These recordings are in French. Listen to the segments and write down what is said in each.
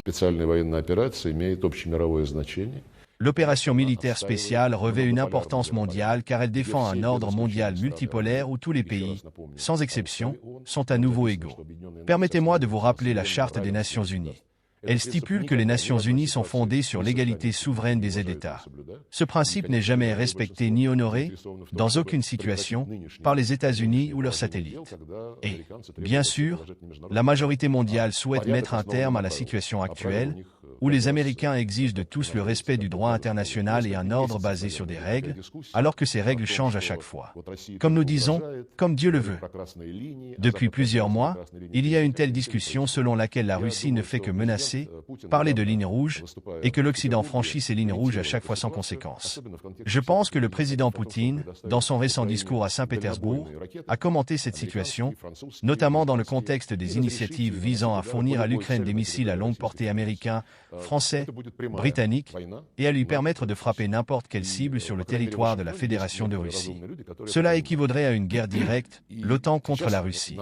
Специальная военная операция имеет общемировое значение. L'opération militaire spéciale revêt une importance mondiale car elle défend un ordre mondial multipolaire où tous les pays, sans exception, sont à nouveau égaux. Permettez-moi de vous rappeler la Charte des Nations Unies. Elle stipule que les Nations Unies sont fondées sur l'égalité souveraine des États. Ce principe n'est jamais respecté ni honoré, dans aucune situation, par les États-Unis ou leurs satellites. Et, bien sûr, la majorité mondiale souhaite mettre un terme à la situation actuelle, où les Américains exigent de tous le respect du droit international et un ordre basé sur des règles, alors que ces règles changent à chaque fois. Comme nous disons, comme Dieu le veut. Depuis plusieurs mois, il y a une telle discussion selon laquelle la Russie ne fait que menacer, parler de lignes rouges, et que l'Occident franchit ces lignes rouges à chaque fois sans conséquence. Je pense que le président Poutine, dans son récent discours à Saint-Pétersbourg, a commenté cette situation, notamment dans le contexte des initiatives visant à fournir à l'Ukraine des missiles à longue portée américains, français, britanniques, et à lui permettre de frapper n'importe quelle cible sur le territoire de la Fédération de Russie. Cela équivaudrait à une guerre directe, l'OTAN contre la Russie.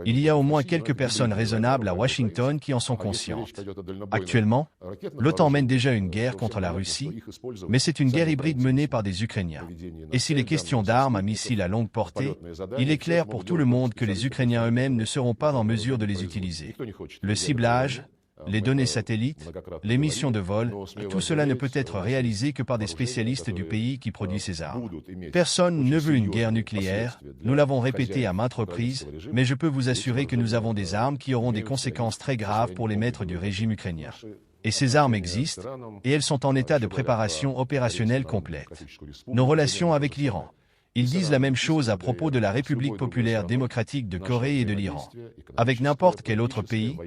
Il y a au moins quelques personnes raisonnables à Washington qui en sont conscientes. Actuellement, l'OTAN mène déjà une guerre contre la Russie, mais c'est une guerre hybride menée par des Ukrainiens. Et s'il est question d'armes à missiles à longue portée, il est clair pour tout le monde que les Ukrainiens eux-mêmes ne seront pas en mesure de les utiliser. Le ciblage, les données satellites, les missions de vol, tout cela ne peut être réalisé que par des spécialistes du pays qui produit ces armes. Personne ne veut une guerre nucléaire, nous l'avons répété à maintes reprises, mais je peux vous assurer que nous avons des armes qui auront des conséquences très graves pour les maîtres du régime ukrainien. Et ces armes existent, et elles sont en état de préparation opérationnelle complète. Nos relations avec l'Iran. Ils disent la même chose à propos de la République populaire démocratique de Corée et de l'Iran. Avec n'importe quel autre pays,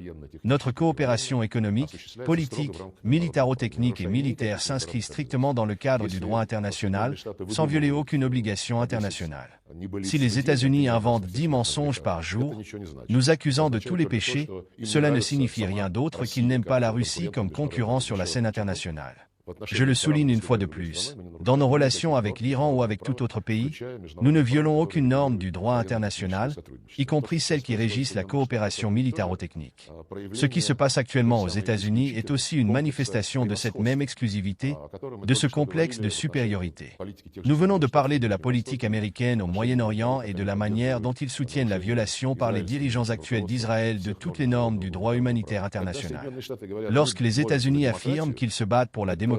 notre coopération économique, politique, militaro-technique et militaire s'inscrit strictement dans le cadre du droit international, sans violer aucune obligation internationale. Si les États-Unis inventent 10 mensonges par jour, nous accusant de tous les péchés, cela ne signifie rien d'autre qu'ils n'aiment pas la Russie comme concurrent sur la scène internationale. Je le souligne une fois de plus, dans nos relations avec l'Iran ou avec tout autre pays, nous ne violons aucune norme du droit international, y compris celles qui régissent la coopération militaro-technique. Ce qui se passe actuellement aux États-Unis est aussi une manifestation de cette même exclusivité, de ce complexe de supériorité. Nous venons de parler de la politique américaine au Moyen-Orient et de la manière dont ils soutiennent la violation par les dirigeants actuels d'Israël de toutes les normes du droit humanitaire international. Lorsque les États-Unis affirment qu'ils se battent pour la démocratie,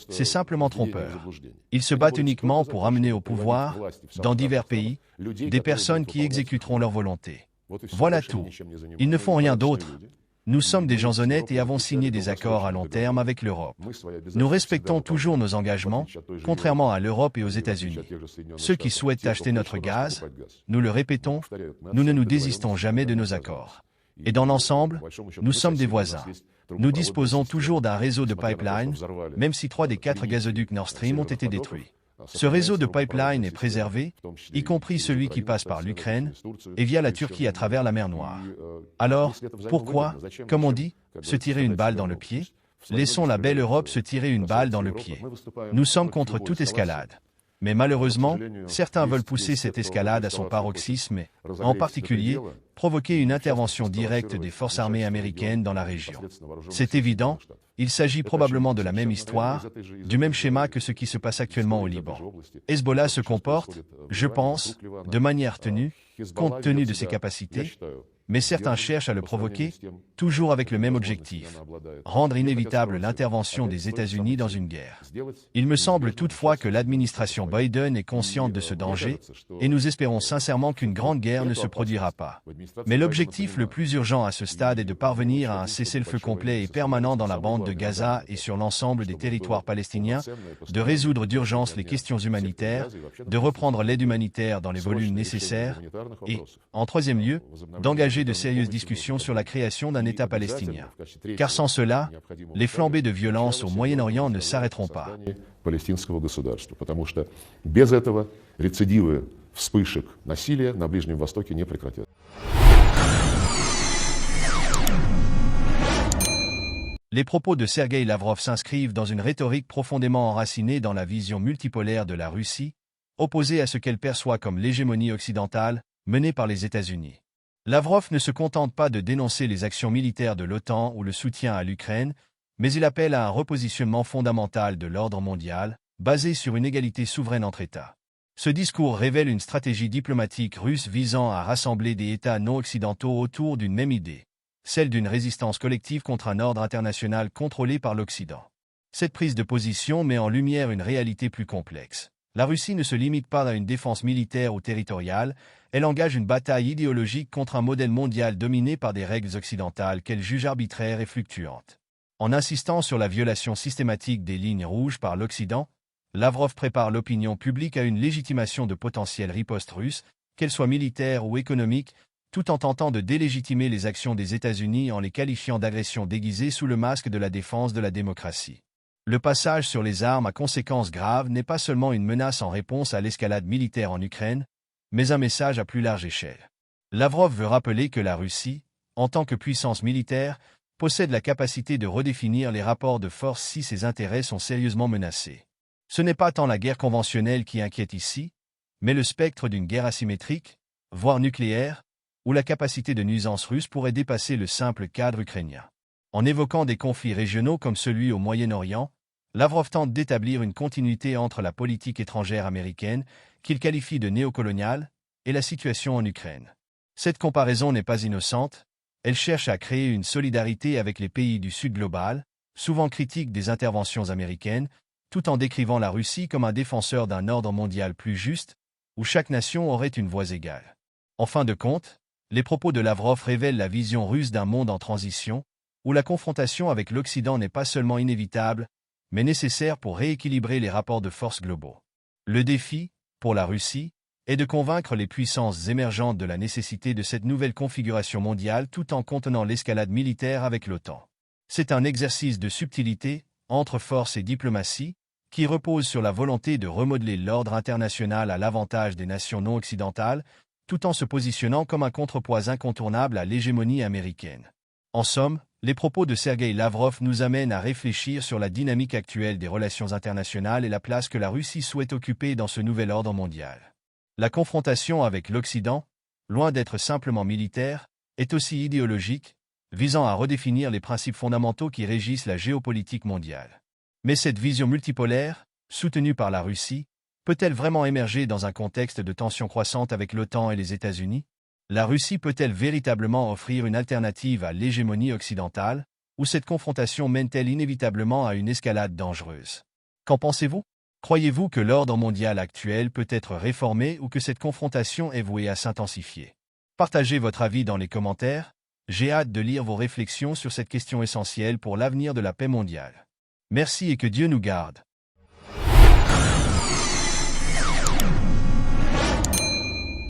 c'est simplement trompeur. Ils se battent uniquement pour amener au pouvoir, dans divers pays, des personnes qui exécuteront leur volonté. Voilà tout. Ils ne font rien d'autre. Nous sommes des gens honnêtes et avons signé des accords à long terme avec l'Europe. Nous respectons toujours nos engagements, contrairement à l'Europe et aux États-Unis. Ceux qui souhaitent acheter notre gaz, nous le répétons, nous ne nous désistons jamais de nos accords. Et dans l'ensemble, nous sommes des voisins. Nous disposons toujours d'un réseau de pipelines, même si 3 des 4 gazoducs Nord Stream ont été détruits. Ce réseau de pipelines est préservé, y compris celui qui passe par l'Ukraine, et via la Turquie à travers la mer Noire. Alors, pourquoi, comme on dit, se tirer une balle dans le pied? Laissons la belle Europe se tirer une balle dans le pied. Nous sommes contre toute escalade. Mais malheureusement, certains veulent pousser cette escalade à son paroxysme et, en particulier, provoquer une intervention directe des forces armées américaines dans la région. C'est évident, il s'agit probablement de la même histoire, du même schéma que ce qui se passe actuellement au Liban. Hezbollah se comporte, je pense, de manière tenue, compte tenu de ses capacités, mais certains cherchent à le provoquer, toujours avec le même objectif, rendre inévitable l'intervention des États-Unis dans une guerre. Il me semble toutefois que l'administration Biden est consciente de ce danger, et nous espérons sincèrement qu'une grande guerre ne se produira pas. Mais l'objectif le plus urgent à ce stade est de parvenir à un cessez-le-feu complet et permanent dans la bande de Gaza et sur l'ensemble des territoires palestiniens, de résoudre d'urgence les questions humanitaires, de reprendre l'aide humanitaire dans les volumes nécessaires, et, en troisième lieu, d'engager de sérieuses discussions sur la création d'un État palestinien. Car sans cela, les flambées de violence au Moyen-Orient ne s'arrêteront pas. Палестинского государства, потому что без этого рецидивы вспышек насилия на Ближнем Востоке не прекратятся. Les propos de Sergueï Lavrov s'inscrivent dans une rhétorique profondément enracinée dans la vision multipolaire de la Russie, opposée à ce qu'elle perçoit comme l'hégémonie occidentale, menée par les États-Unis. Lavrov ne se contente pas de dénoncer les actions militaires de l'OTAN ou le soutien à l'Ukraine, mais il appelle à un repositionnement fondamental de l'ordre mondial, basé sur une égalité souveraine entre États. Ce discours révèle une stratégie diplomatique russe visant à rassembler des États non occidentaux autour d'une même idée, celle d'une résistance collective contre un ordre international contrôlé par l'Occident. Cette prise de position met en lumière une réalité plus complexe. La Russie ne se limite pas à une défense militaire ou territoriale, elle engage une bataille idéologique contre un modèle mondial dominé par des règles occidentales qu'elle juge arbitraires et fluctuantes. En insistant sur la violation systématique des lignes rouges par l'Occident, Lavrov prépare l'opinion publique à une légitimation de potentielles ripostes russes, qu'elles soient militaires ou économiques, tout en tentant de délégitimer les actions des États-Unis en les qualifiant d'agressions déguisées sous le masque de la défense de la démocratie. Le passage sur les armes à conséquences graves n'est pas seulement une menace en réponse à l'escalade militaire en Ukraine, mais un message à plus large échelle. Lavrov veut rappeler que la Russie, en tant que puissance militaire, possède la capacité de redéfinir les rapports de force si ses intérêts sont sérieusement menacés. Ce n'est pas tant la guerre conventionnelle qui inquiète ici, mais le spectre d'une guerre asymétrique, voire nucléaire, où la capacité de nuisance russe pourrait dépasser le simple cadre ukrainien. En évoquant des conflits régionaux comme celui au Moyen-Orient, Lavrov tente d'établir une continuité entre la politique étrangère américaine, qu'il qualifie de néocoloniale, et la situation en Ukraine. Cette comparaison n'est pas innocente, elle cherche à créer une solidarité avec les pays du Sud global, souvent critiques des interventions américaines, tout en décrivant la Russie comme un défenseur d'un ordre mondial plus juste, où chaque nation aurait une voix égale. En fin de compte, les propos de Lavrov révèlent la vision russe d'un monde en transition, où la confrontation avec l'Occident n'est pas seulement inévitable, mais nécessaire pour rééquilibrer les rapports de force globaux. Le défi, pour la Russie, est de convaincre les puissances émergentes de la nécessité de cette nouvelle configuration mondiale tout en contenant l'escalade militaire avec l'OTAN. C'est un exercice de subtilité, entre force et diplomatie, qui repose sur la volonté de remodeler l'ordre international à l'avantage des nations non occidentales, tout en se positionnant comme un contrepoids incontournable à l'hégémonie américaine. En somme, les propos de Sergueï Lavrov nous amènent à réfléchir sur la dynamique actuelle des relations internationales et la place que la Russie souhaite occuper dans ce nouvel ordre mondial. La confrontation avec l'Occident, loin d'être simplement militaire, est aussi idéologique, visant à redéfinir les principes fondamentaux qui régissent la géopolitique mondiale. Mais cette vision multipolaire, soutenue par la Russie, peut-elle vraiment émerger dans un contexte de tensions croissantes avec l'OTAN et les États-Unis? La Russie peut-elle véritablement offrir une alternative à l'hégémonie occidentale, ou cette confrontation mène-t-elle inévitablement à une escalade dangereuse? Qu'en pensez-vous? Croyez-vous que l'ordre mondial actuel peut être réformé ou que cette confrontation est vouée à s'intensifier? Partagez votre avis dans les commentaires, j'ai hâte de lire vos réflexions sur cette question essentielle pour l'avenir de la paix mondiale. Merci et que Dieu nous garde.